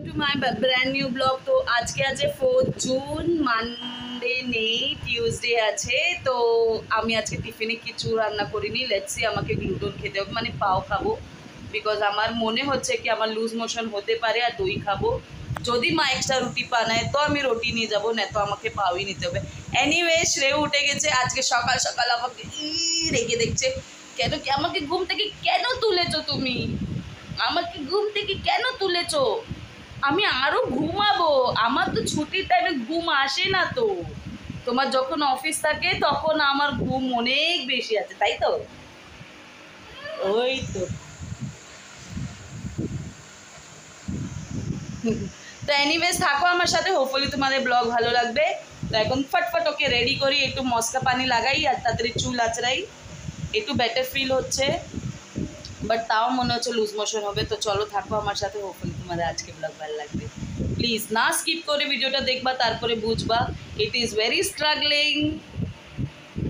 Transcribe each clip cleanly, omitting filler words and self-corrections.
To my brand new blog. তো আজকে আছে 4 জুন, মানডে নেই, টিউসডে আছে। তো আমি আজকে টিফিনে কিছু রান্না করিনি। লেটস সি, আমাকে গ্লুটোন খেতে হবে, মানে পাও খাবো, বিকজ আমার মনে হচ্ছে কি আমার লুজ মোশন হতে পারে। আর দই খাবো, যদি মা এক্সট্রা রুটি বানায় তো আমি রুটি নিয়ে যাবো, না তো আমাকে পাওই নিতে হবে। এনিওয়ে, শ্রেয় উঠে গেছে আজকে সকাল সকাল, আমাকে রেগে দেখছে। কেন কি আমাকে ঘুম থেকে কেন তুলেছো তুমি? আমাকে ঘুম থেকে কেন তুলেছো? আমি আরো ঘুমাবো, আমার তো ছুটির টাইমে ঘুম আসে না। তো তোমার যখন অফিস থাকে তখন আমার ঘুম অনেক বেশি আছে, তাই তো? ওই তো। তো এনিওয়েজ, থাকো আমার সাথে, হোপফুলি তোমাদের ব্লগ ভালো লাগবে। তো এখন ফটফট ওকে রেডি করি, একটু মস্কা পানি লাগাই আর তাড়াতাড়ি চুল আঁচড়াই। একটু বেটার ফিল হচ্ছে, বাট তাও মনে হচ্ছে লুজ মোশন হবে। তো চলো, থাকো আমার সাথে, হোপফুলি তোমাদের আজকে ব্লগ ভালো লাগবে। প্লিজ না স্কিপ করে ভিডিওটা দেখবা, তারপরে বুঝবা it is very struggling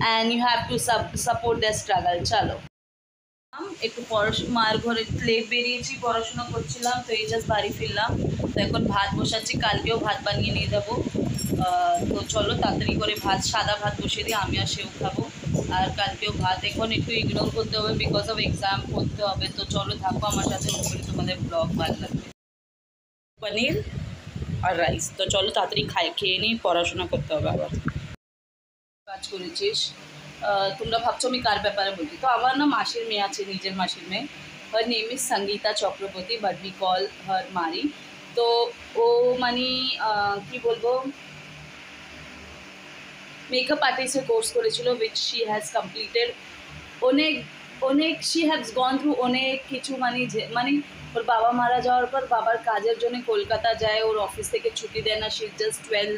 and you have to support the struggle. চলো, একটু মায়ের ঘরে লেট বেরিয়েছি, পড়াশোনা করছিলাম, তো এই জাস্ট বাড়ি ফিরলাম। তো এখন ভাত বসাচ্ছি, কালকেও ভাত বানিয়ে নিয়ে যাবো। তো চলো তাড়াতাড়ি করে সাদা ভাত বসিয়ে দিই, আমি আর সেও খাবো। আর কালকেও ভাত এখন একটু ইগনোর করতে হবে, বিকজ অফ এক্সাম করতে হবে। তো চলো, থাকো আমার সাথে, উপরে তোমাদের ব্লগ ভালো লাগবে। পনির আর রাইস। তো চলো তাড়াতাড়ি খেয়ে নিই, পড়াশোনা করতে হবে আবার। কাজ করেছিস? তোমরা ভাবছো আমি কার ব্যাপারে বলছি। তো আমার না মাসির মেয়ে আছে, নিজের মাসির মেয়ে। Her name is Sangeeta Chakraborty, but we call her Mari. তো ও মানে কি বলবো, মেকআপ আর্টিস্টের কোর্স করেছিল, উইচ শি হ্যাজ কমপ্লিটেড। অনেক অনেক শি হ্যাজ গন থ্রু অনেক কিছু, মানে ওর বাবা মারা যাওয়ার পর বাবার কাজের জন্য কলকাতা যায়, ওর অফিস থেকে ছুটি দেয় না, শি জাস্ট 12।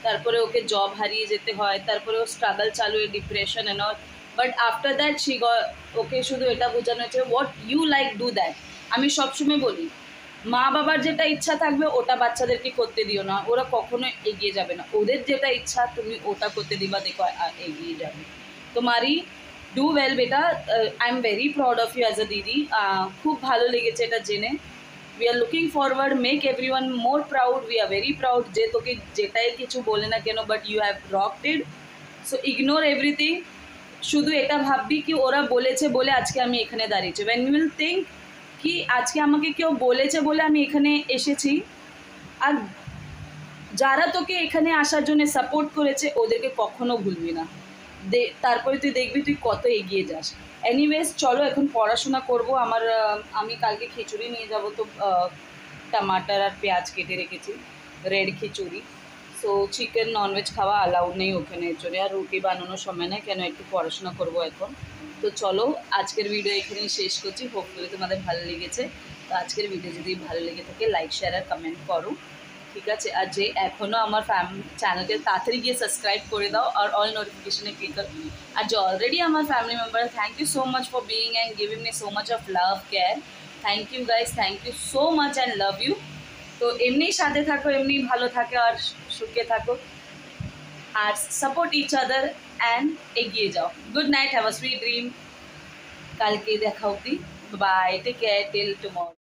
তারপরে ওকে জব হারিয়ে যেতে হয়, তারপরে ও স্ট্রাগল চালু, depression and all. But after that ওকে শুধু এটা বোঝানো হচ্ছে, what you like do that. আমি সবসময় বলি, মা বাবার যেটা ইচ্ছা থাকবে ওটা বাচ্চাদেরকে করতে দিও না, ওরা কখনো এগিয়ে যাবে না। ওদের যেটা ইচ্ছা তুমি ওটা করতে দিবা, দেখো এগিয়ে যাবে। তো মারি, ডু ওয়েল বেটা। I am very proud of you as a দিদি। খুব ভালো লেগেছে এটা জেনে। We are looking forward, make everyone more proud. We are very proud যে তোকে যেটাই কিছু বলে না কেন, but you have rocked it. So ignore everything. শুধু এটা ভাববি কি ওরা বলেছে বলে আজকে আমি এখানে দাঁড়িয়েছি। ওয়েন ইউ উইল থিঙ্ক কি আজকে আমাকে কেউ বলেছে বলে আমি এখানে এসেছি, আর যারা তোকে এখানে আসার জন্য সাপোর্ট করেছে ওদেরকে কখনো ভুলবি না। তারপরে তুই দেখবি তুই কত এগিয়ে যাস। এনিওয়েজ চলো, এখন পড়াশোনা করব। আমি কালকে খিচুড়ি নিয়ে যাব, তো টমাটার আর পেঁয়াজ কেটে রেখেছি, রেড খিচুড়ি। সো চিকেন ননভেজ খাওয়া অ্যালাউড নেই ওখানে, এর জন্য আর রুটি বানানোর সময় নেই, কেন একটু পড়াশোনা করবো এখন। তো চলো, আজকের ভিডিও এখানেই শেষ করছি, হোপফুলি তোমাদের ভালো লেগেছে। তো আজকের ভিডিও যদি ভালো লেগে থাকে লাইক শেয়ার আর কমেন্ট করো, ঠিক আছে? আর যে এখনও আমার চ্যানেলকে তাড়াতাড়ি গিয়ে সাবস্ক্রাইব করে দাও আর অল নোটিফিকেশনে ক্লিক করো। আর যে অলরেডি আমার family member, thank you so much for being and giving me so much of love care. Thank you guys, thank you so much and love you. তো এমনি সাথে থাকো, এমনি ভালো থাকো আর সুখে থাকো, আর সাপোর্ট ইচ আদার অ্যান্ড এগিয়ে যাও। Good night, have a sweet dream. কালকে দেখা অবধি, bye, take care, till tomorrow.